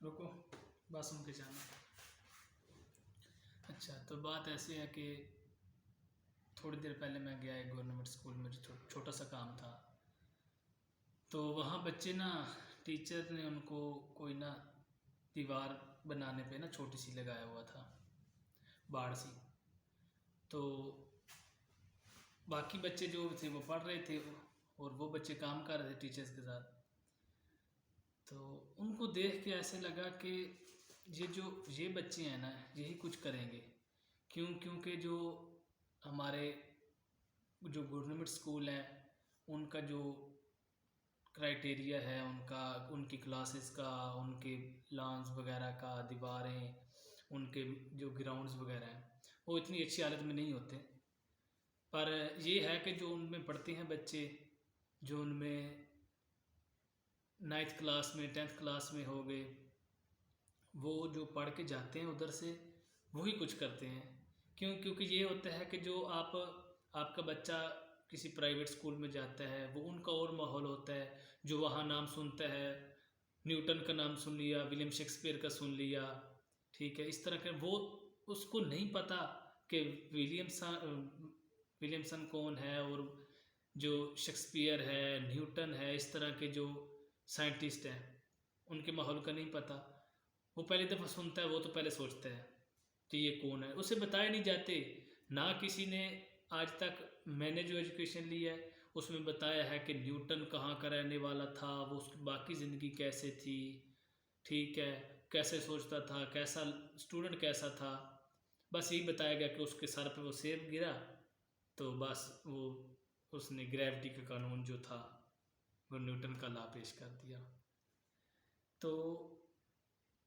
रुको, बात सुन के जाना। अच्छा, तो बात ऐसी है कि थोड़ी देर पहले मैं गया एक गवर्नमेंट स्कूल में, जो छोटा सा काम था। तो वहाँ बच्चे ना, टीचर ने उनको कोई ना दीवार बनाने पे ना छोटी सी लगाया हुआ था, बाड़ सी। तो बाकी बच्चे जो थे वो पढ़ रहे थे और वो बच्चे काम कर रहे थे टीचर्स के साथ। तो उनको देख के ऐसे लगा कि ये बच्चे हैं ना, यही कुछ करेंगे। क्योंकि जो हमारे जो गवर्नमेंट स्कूल हैं, उनका जो क्राइटेरिया है, उनकी क्लासेस का, उनके लॉन्स वगैरह का, दीवारें, उनके जो ग्राउंड्स वगैरह हैं, वो इतनी अच्छी हालत में नहीं होते। पर ये है कि जो उनमें पढ़ते हैं बच्चे, जो उनमें 9th क्लास में 10th क्लास में हो गए, वो जो पढ़ के जाते हैं उधर से, वही कुछ करते हैं। क्योंकि ये होता है कि जो आपका बच्चा किसी प्राइवेट स्कूल में जाता है, वो उनका और माहौल होता है। जो वहाँ नाम सुनता है, न्यूटन का नाम सुन लिया, विलियम शेक्सपियर का सुन लिया, ठीक है, इस तरह के, वो उसको नहीं पता कि विलियमसन कौन है, और जो शेक्सपियर है, न्यूटन है, इस तरह के जो साइंटिस्ट हैं, उनके माहौल का नहीं पता। वो पहली दफ़ा सुनता है, वो तो पहले सोचता है कि ये कौन है। उसे बताए नहीं जाते ना, किसी ने आज तक, मैंने जो एजुकेशन ली है उसमें बताया है कि न्यूटन कहाँ का रहने वाला था, वो उसकी बाकी ज़िंदगी कैसे थी, ठीक है, कैसे सोचता था, कैसा स्टूडेंट कैसा था। बस यही बताया गया कि उसके सर पे वो सेब गिरा, तो बस वो उसने ग्रेविटी का कानून जो था वो न्यूटन का ला पेश कर दिया। तो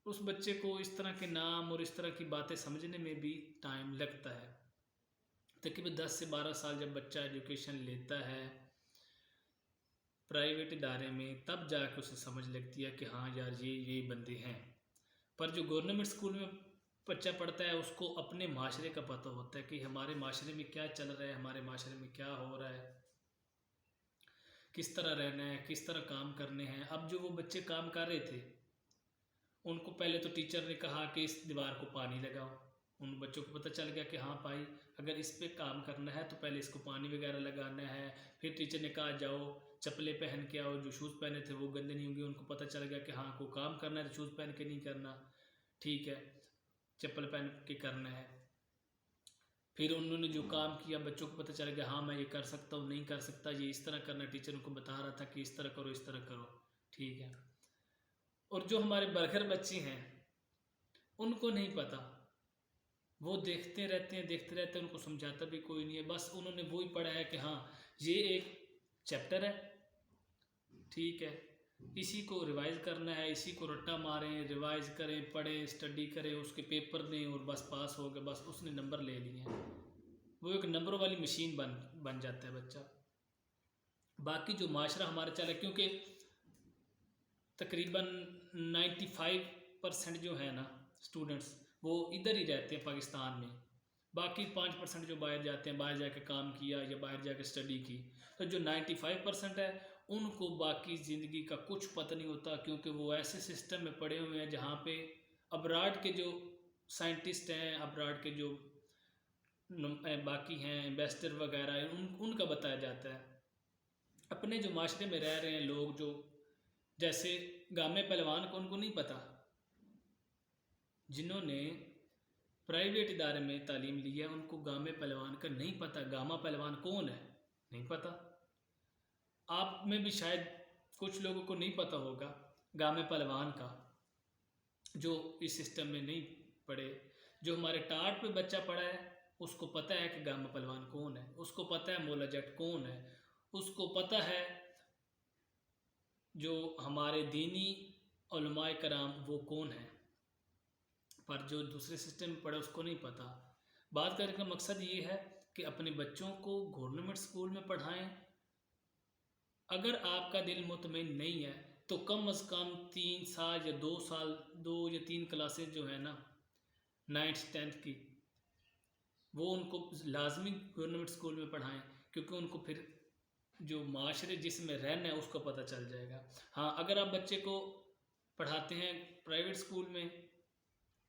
उस बच्चे को इस तरह के नाम और इस तरह की बातें समझने में भी टाइम लगता है। तकरीबन 10 से 12 साल जब बच्चा एजुकेशन लेता है प्राइवेट इदारे में, तब जाके उसे समझ लगती है कि हाँ यार, ये बंदे हैं। पर जो गवर्नमेंट स्कूल में बच्चा पढ़ता है, उसको अपने माशरे का पता होता है कि हमारे माशरे में क्या चल रहा है, हमारे माशरे में क्या हो रहा है, किस तरह रहना है, किस तरह काम करने हैं। अब जो वो बच्चे काम कर रहे थे, उनको पहले तो टीचर ने कहा कि इस दीवार को पानी लगाओ। उन बच्चों को पता चल गया कि हाँ भाई, अगर इस पे काम करना है तो पहले इसको पानी वगैरह लगाना है। फिर टीचर ने कहा जाओ चप्पलें पहन के आओ, जो शूज़ पहने थे वो गंदे नहीं होंगे। उनको पता चल गया कि हाँ, को काम करना है तो शूज़ पहन के नहीं करना, ठीक है, चप्पल पहन के करना है। फिर उन्होंने जो काम किया, बच्चों को पता चल गया हाँ मैं ये कर सकता हूँ, नहीं कर सकता, ये इस तरह करना। टीचर उनको बता रहा था कि इस तरह करो, इस तरह करो, ठीक है। और जो हमारे बरगर बच्चे हैं, उनको नहीं पता, वो देखते रहते हैं, उनको समझाता भी कोई नहीं है। बस उन्होंने वो ही पढ़ा है कि हाँ ये एक चैप्टर है, ठीक है, इसी को रिवाइज करना है, इसी को रट्टा मारें, रिवाइज करें, पढ़ें, स्टडी करें, उसके पेपर दें और बस पास हो गए, बस उसने नंबर ले लिए हैं। वो एक नंबरों वाली मशीन बन जाता है बच्चा। बाकी जो माशरा हमारा चला, क्योंकि तकरीबन 95% जो है ना स्टूडेंट्स, वो इधर ही रहते हैं पाकिस्तान में। बाकी 5% जो बाहर जाते हैं, बाहर जाके काम किया या बाहर जाके स्टडी की। तो जो 95% है, उनको बाकी ज़िंदगी का कुछ पता नहीं होता, क्योंकि वो ऐसे सिस्टम में पड़े हुए हैं जहाँ पे अब्राड के जो साइंटिस्ट हैं, अब्राड के जो बाकी हैं इन्वेस्टर वगैरह, उनका बताया जाता है। अपने जो माशरे में रह रहे हैं लोग, जो जैसे गामे पहलवान को उनको नहीं पता, जिन्होंने प्राइवेट इदारे में तालीम ली है, उनको गामे पहलवान का नहीं पता। गामा पहलवान कौन है नहीं पता। आप में भी शायद कुछ लोगों को नहीं पता होगा गामे पहलवान का, जो इस सिस्टम में नहीं पढ़े। जो हमारे टाट पे बच्चा पढ़ा है, उसको पता है कि गामा पहलवान कौन है, उसको पता है मौला जट कौन है, उसको पता है जो हमारे दीनी उलमाए कराम वो कौन है। पर जो दूसरे सिस्टम में पढ़े, उसको नहीं पता। बात करने का मकसद ये है कि अपने बच्चों को गवर्नमेंट स्कूल में पढ़ाएं। अगर आपका दिल मुतमईन नहीं है तो कम अज़ कम 3 साल या 2 साल, 2 या 3 क्लासेस जो है ना 9th 10th की, वो उनको लाजमी गवर्नमेंट स्कूल में पढ़ाएं। क्योंकि उनको फिर जो माशरे जिसमें रहना है उसको पता चल जाएगा। हाँ, अगर आप बच्चे को पढ़ाते हैं प्राइवेट स्कूल में,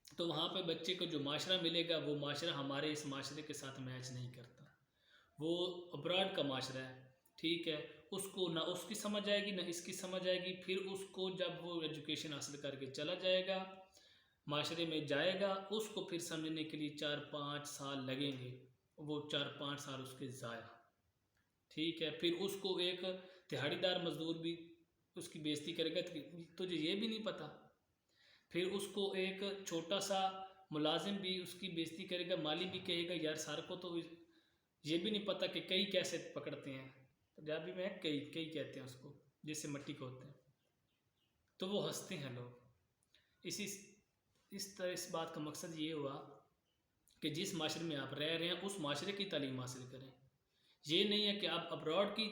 तो वहाँ पे बच्चे को जो माशरा मिलेगा वो माशरा हमारे इस माशरे के साथ मैच नहीं करता। वो अब्रॉड का माशरा है, ठीक है। उसको ना उसकी समझ आएगी ना इसकी समझ आएगी। फिर उसको जब वो एजुकेशन हासिल करके चला जाएगा, माशरे में जाएगा, उसको फिर समझने के लिए 4-5 साल लगेंगे। वो 4-5 साल उसके ज़ाया, ठीक है। फिर उसको एक दिहाड़ीदार मजदूर भी उसकी बेइज्जती करेगा, तुझे ये भी नहीं पता। फिर उसको एक छोटा सा मुलाजिम भी उसकी बेइज्जती करेगा, माली भी कहेगा यार सर को तो ये भी नहीं पता कि कई कैसे पकड़ते हैं। पंजाबी में कई कई कहते हैं उसको, जैसे मट्टी को होते हैं। तो वो हंसते हैं लोग। इस तरह इस बात का मकसद ये हुआ कि जिस माशरे में आप रह रहे हैं उस माशरे की तालीम हासिल करें। ये नहीं है कि आप अब्रॉड की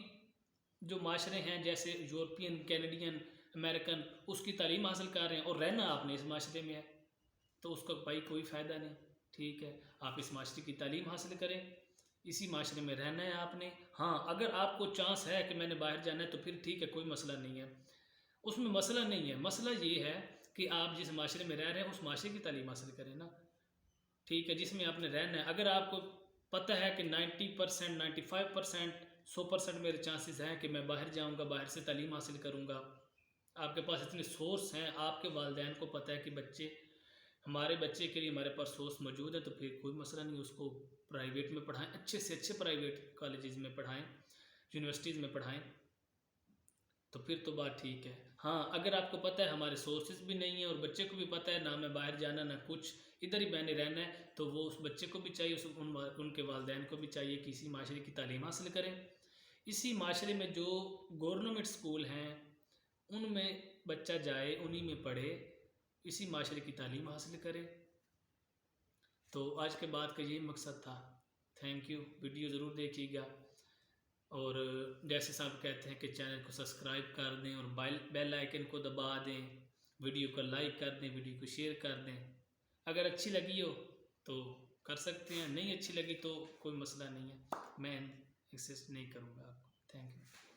जो माशरे हैं जैसे यूरोपियन, कैनेडियन, अमेरिकन, उसकी तालीम हासिल कर रहे हैं और रहना आपने इस माशरे में है, तो उसका भाई कोई फ़ायदा नहीं, ठीक है। आप इस माशरे की तालीम हासिल करें, इसी माशरे में रहना है आपने। हाँ, अगर आपको चांस है कि मैंने बाहर जाना है तो फिर ठीक है, कोई मसला नहीं है, उसमें मसला नहीं है। मसला ये है कि आप जिस माशरे में रह रहे हैं उस माशरे की तालीम हासिल करें ना, ठीक है, जिसमें आपने रहना है। अगर आपको पता है कि 90%, 95%, 100% मेरे चांसेस हैं कि मैं बाहर जाऊंगा, बाहर से तालीम हासिल करूंगा, आपके पास इतने सोर्स हैं, आपके वालिदैन को पता है कि हमारे बच्चे के लिए हमारे पास सोर्स मौजूद है, तो फिर कोई मसला नहीं, उसको प्राइवेट में पढ़ाएं, अच्छे से अच्छे प्राइवेट कॉलेजेस में पढ़ाएं, यूनिवर्सिटीज़ में पढ़ाएं, तो फिर तो बात ठीक है। हाँ, अगर आपको पता है हमारे सोर्सेज भी नहीं है और बच्चे को भी पता है ना मैं बाहर जाना ना कुछ, इधर ही मैंने रहना है, तो वो उस बच्चे को भी चाहिए, उनके वालिदैन को भी चाहिए कि इसी माशरे की तालीम हासिल करें। इसी माशरे में जो गवर्नमेंट स्कूल हैं उनमें बच्चा जाए, उन्हीं में पढ़े, इसी माशरे की तालीम हासिल करे। तो आज के बाद का यही मकसद था। थैंक यू, वीडियो ज़रूर देखिएगा और जैसे साहब कहते हैं कि चैनल को सब्सक्राइब कर दें और बेल आइकन को दबा दें, वीडियो को लाइक कर दें, वीडियो को शेयर कर दें। अगर अच्छी लगी हो तो कर सकते हैं, नहीं अच्छी लगी तो कोई मसला नहीं है, मैं एक्सेस नहीं करूँगा आपको। Thank you.